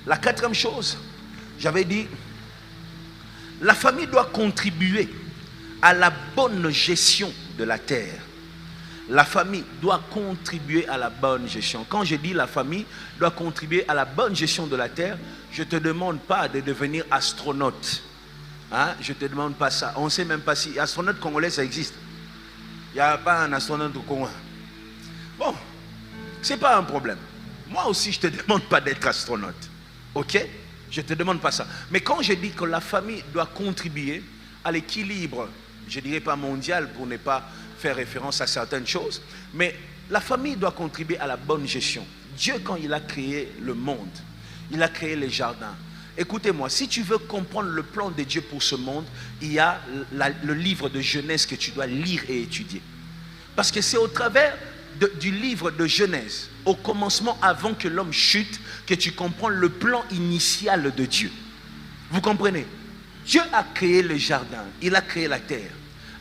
La quatrième chose, j'avais dit, la famille doit contribuer à la bonne gestion de la terre. La famille doit contribuer à la bonne gestion. Quand je dis la famille doit contribuer à la bonne gestion de la terre, je ne te demande pas de devenir astronaute. Hein? Je ne te demande pas ça. On ne sait même pas si astronaute congolais ça existe. Il n'y a pas un astronaute au Congo. Bon, ce n'est pas un problème. Moi aussi, je ne te demande pas d'être astronaute. Ok? Je ne te demande pas ça. Mais quand je dis que la famille doit contribuer à l'équilibre, je ne dirais pas mondial pour ne pas faire référence à certaines choses, mais la famille doit contribuer à la bonne gestion. Dieu, quand il a créé le monde, il a créé les jardins. Écoutez-moi, si tu veux comprendre le plan de Dieu pour ce monde, il y a le livre de Genèse que tu dois lire et étudier. Parce que c'est au travers du livre de Genèse, au commencement, avant que l'homme chute, que tu comprends le plan initial de Dieu. Vous comprenez? Dieu a créé le jardin, il a créé la terre.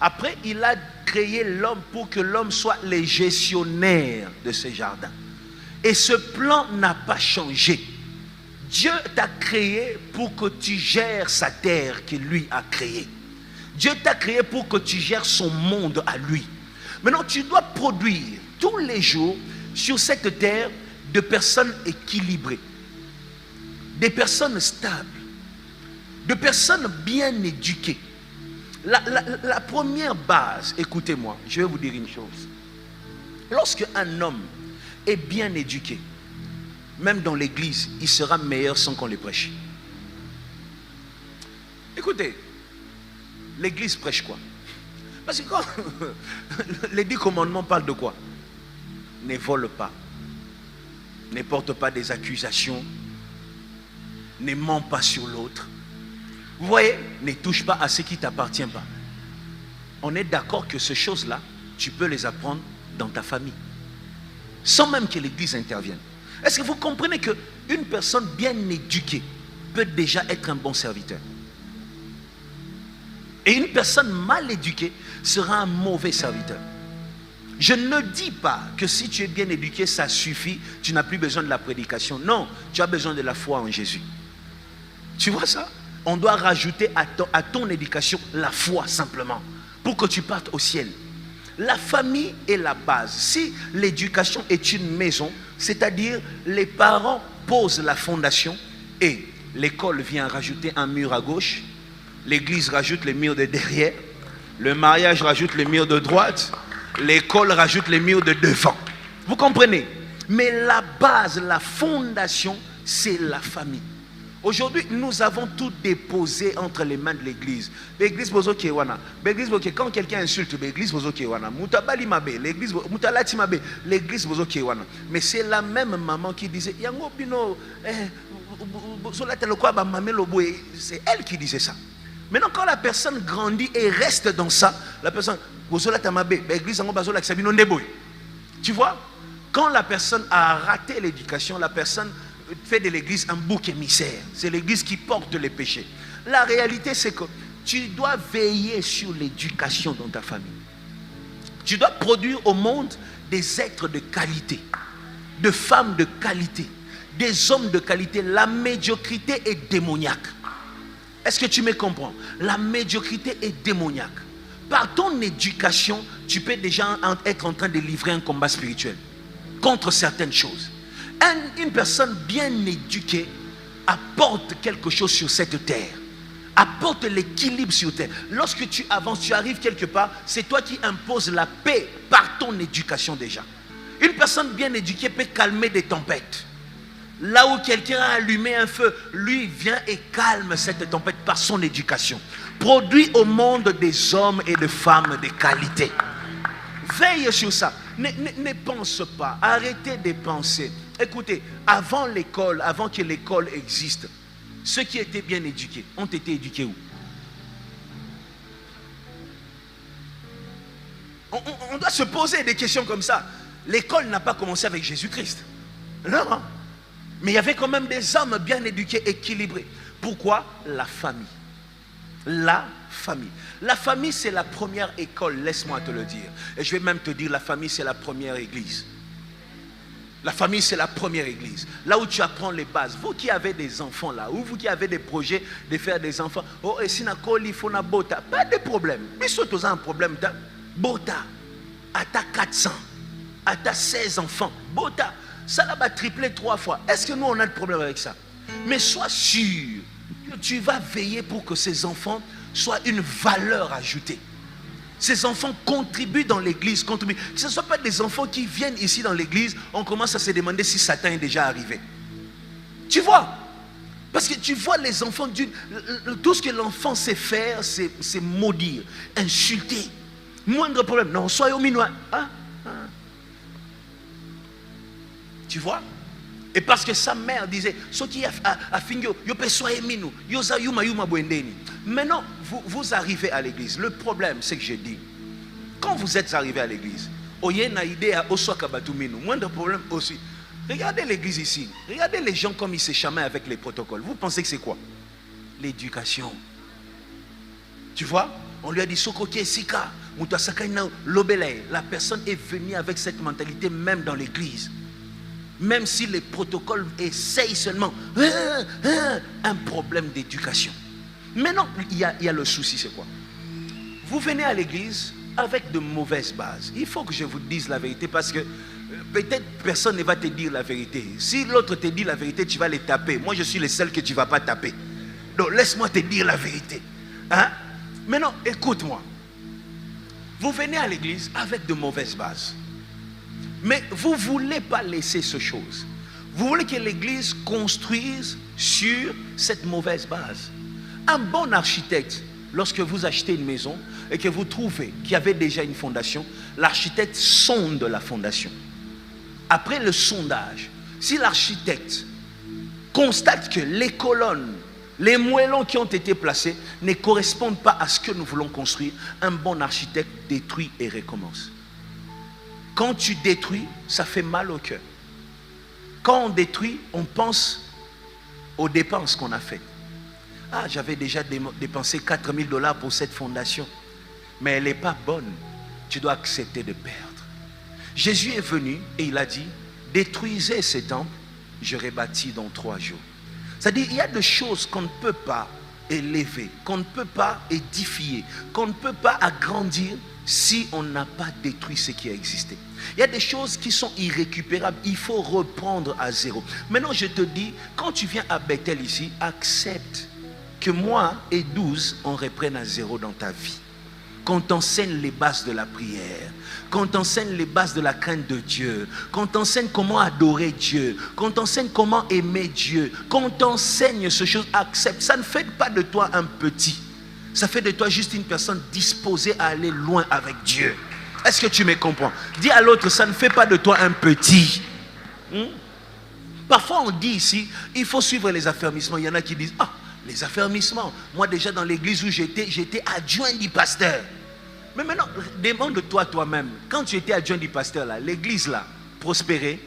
Après, il a créé l'homme pour que l'homme soit le gestionnaire de ce jardin. Et ce plan n'a pas changé. Dieu t'a créé pour que tu gères sa terre qu'il lui a créée. Dieu t'a créé pour que tu gères son monde à lui. Maintenant, tu dois produire tous les jours sur cette terre de personnes équilibrées, des personnes stables, de personnes bien éduquées. La première base, écoutez-moi, je vais vous dire une chose. Lorsque un homme est bien éduqué, même dans l'église, il sera meilleur sans qu'on le prêche. Écoutez, l'église prêche quoi? Parce que quand les 10 commandements parlent de quoi? Ne vole pas, ne porte pas des accusations, ne ment pas sur l'autre. Vous voyez, ne touche pas à ce qui ne t'appartient pas. On est d'accord que ces choses-là, tu peux les apprendre dans ta famille, sans même que l'église intervienne. Est-ce que vous comprenez qu'une personne bien éduquée peut déjà être un bon serviteur? Et une personne mal éduquée sera un mauvais serviteur. Je ne dis pas que si tu es bien éduqué, ça suffit, tu n'as plus besoin de la prédication. Non, tu as besoin de la foi en Jésus. Tu vois ça? On doit rajouter à ton éducation la foi simplement, pour que tu partes au ciel. La famille est la base. Si l'éducation est une maison, c'est-à-dire les parents posent la fondation et l'école vient rajouter un mur à gauche, l'église rajoute les murs de derrière, le mariage rajoute les murs de droite, l'école rajoute les murs de devant. Vous comprenez? Mais la base, la fondation, c'est la famille. Aujourd'hui, nous avons tout déposé entre les mains de l'église. L'église bozo kewana. L'église bozo quand quelqu'un insulte, l'église bozo kewana. Mutabali mabe, l'église mutalati mabe, l'église bozo kewana. Mais c'est la même maman qui disait yango bino c'est elle qui disait ça. Maintenant, quand la personne grandit et reste dans ça, la personne tu vois, quand la personne a raté l'éducation, la personne fait de l'église un bouc émissaire. C'est l'église qui porte les péchés. La réalité, c'est que tu dois veiller sur l'éducation dans ta famille. Tu dois produire au monde des êtres de qualité, de femmes de qualité, des hommes de qualité. La médiocrité est démoniaque. Est-ce que tu me comprends? La médiocrité est démoniaque. Par ton éducation, tu peux déjà être en train de livrer un combat spirituel contre certaines choses. Une personne bien éduquée apporte quelque chose sur cette terre, apporte l'équilibre sur terre. Lorsque tu avances, tu arrives quelque part, c'est toi qui imposes la paix par ton éducation déjà. Une personne bien éduquée peut calmer des tempêtes. Là où quelqu'un a allumé un feu, lui vient et calme cette tempête par son éducation. Produit au monde des hommes et des femmes de qualité. Veille sur ça. Ne pense pas. Arrêtez de penser. Écoutez, avant l'école, avant que l'école existe, ceux qui étaient bien éduqués ont été éduqués où? On doit se poser des questions comme ça. L'école n'a pas commencé avec Jésus-Christ. Non. Mais il y avait quand même des hommes bien éduqués, équilibrés. Pourquoi? La famille. La famille. La famille, c'est la première école, laisse-moi te le dire. Et je vais même te dire, la famille, c'est la première église. La famille, c'est la première église. Là où tu apprends les bases. Vous qui avez des enfants là, ou vous qui avez des projets de faire des enfants, oh, et si il faut na bota, pas de problème. Mais surtout, un problème, bota, à ta 400, à ta 16 enfants, bota, ça là va tripler 3 fois. Est-ce que nous, on a de problème avec ça? Mais sois sûr que tu vas veiller pour que ces enfants soient une valeur ajoutée. Ces enfants contribuent dans l'église, contribuent. Que ce ne soit pas des enfants qui viennent ici dans l'église, on commence à se demander si Satan est déjà arrivé. Tu vois? Parce que tu vois les enfants, tout ce que l'enfant sait faire, c'est maudire, insulter. Moindre problème. Non, soyons minois. Hein? Tu vois? Et parce que sa mère disait, ce qui a fini, maintenant, vous arrivez à l'église. Le problème, c'est que je dis, quand vous êtes arrivé à l'église, moindre problème aussi. Regardez l'église ici. Regardez les gens comme ils se chamaillent avec les protocoles. Vous pensez que c'est quoi? L'éducation. Tu vois? On lui a dit, la personne est venue avec cette mentalité même dans l'église. Même si les protocoles essayent seulement un problème d'éducation. Maintenant, il y a le souci, c'est quoi? Vous venez à l'église avec de mauvaises bases. Il faut que je vous dise la vérité parce que peut-être personne ne va te dire la vérité. Si l'autre te dit la vérité, tu vas les taper. Moi, je suis le seul que tu ne vas pas taper. Donc, laisse-moi te dire la vérité. Hein? Maintenant, écoute-moi. Vous venez à l'église avec de mauvaises bases. Mais vous ne voulez pas laisser ces choses. Vous voulez que l'église construise sur cette mauvaise base. Un bon architecte, lorsque vous achetez une maison et que vous trouvez qu'il y avait déjà une fondation, l'architecte sonde la fondation. Après le sondage, si l'architecte constate que les colonnes, les moellons qui ont été placés ne correspondent pas à ce que nous voulons construire, un bon architecte détruit et recommence. Quand tu détruis, ça fait mal au cœur. Quand on détruit, on pense aux dépenses qu'on a faites. Ah, j'avais déjà dépensé 4 000 $ pour cette fondation. Mais elle n'est pas bonne. Tu dois accepter de perdre. Jésus est venu et il a dit, détruisez ces temples, je rebâtis dans 3 jours. C'est-à-dire, il y a des choses qu'on ne peut pas élever, qu'on ne peut pas édifier, qu'on ne peut pas agrandir si on n'a pas détruit ce qui a existé. Il y a des choses qui sont irrécupérables. Il faut reprendre à zéro. Maintenant, je te dis, quand tu viens à Bethel ici, accepte que moi et 12, on reprenne à zéro dans ta vie. Qu'on t'enseigne les bases de la prière, qu'on t'enseigne les bases de la crainte de Dieu, qu'on t'enseigne comment adorer Dieu, qu'on t'enseigne comment aimer Dieu, qu'on t'enseigne ce chose. Accepte. Ça ne fait pas de toi un petit. Ça fait de toi juste une personne disposée à aller loin avec Dieu. Est-ce que tu me comprends? Dis à l'autre, ça ne fait pas de toi un petit. Parfois on dit ici, il faut suivre les affermissements. Il y en a qui disent, ah, les affermissements. Moi déjà dans l'église où j'étais adjoint du pasteur. Mais maintenant, demande-toi toi-même, quand tu étais adjoint du pasteur là, l'église là, prospérait.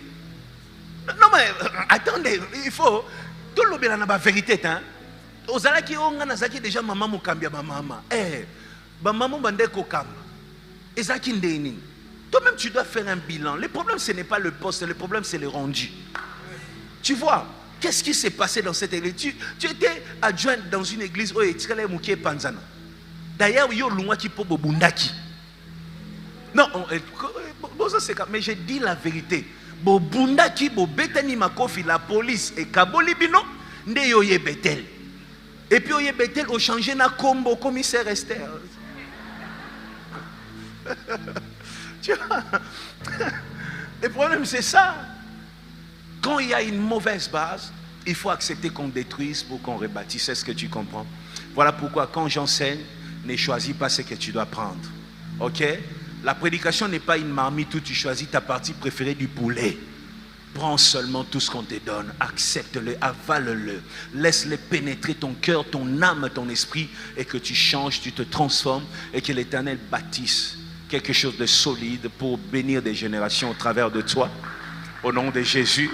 Non mais, attendez, il faut, tout le monde a la vérité, hein. Ozalaki onganazaki déjà maman mukambia maman. Maman bande kokamba. Ezaki ndeni. Toi-même tu dois faire un bilan. Le problème ce n'est pas le poste, le problème c'est le rendu. Tu vois, qu'est-ce qui s'est passé dans cette église? Tu étais adjoint dans une église où etikale mukie panzana. D'ailleurs, yo lungwa ki po bobundaki. Non, mais je dis la vérité. Bobundaki bobetani makofi la police et kaboli bino nde yo ye Bethel. Et puis, au Bethel, on changé na combo commissaire Esther. Tu vois? Le problème, c'est ça. Quand il y a une mauvaise base, il faut accepter qu'on détruise pour qu'on rebâtisse. Est-ce que tu comprends? Voilà pourquoi, quand j'enseigne, ne choisis pas ce que tu dois prendre. Ok? La prédication n'est pas une marmite où tu choisis ta partie préférée du poulet. Prends seulement tout ce qu'on te donne, accepte-le, avale-le, laisse-le pénétrer ton cœur, ton âme, ton esprit, et que tu changes, tu te transformes, et que l'Éternel bâtisse quelque chose de solide pour bénir des générations au travers de toi. Au nom de Jésus.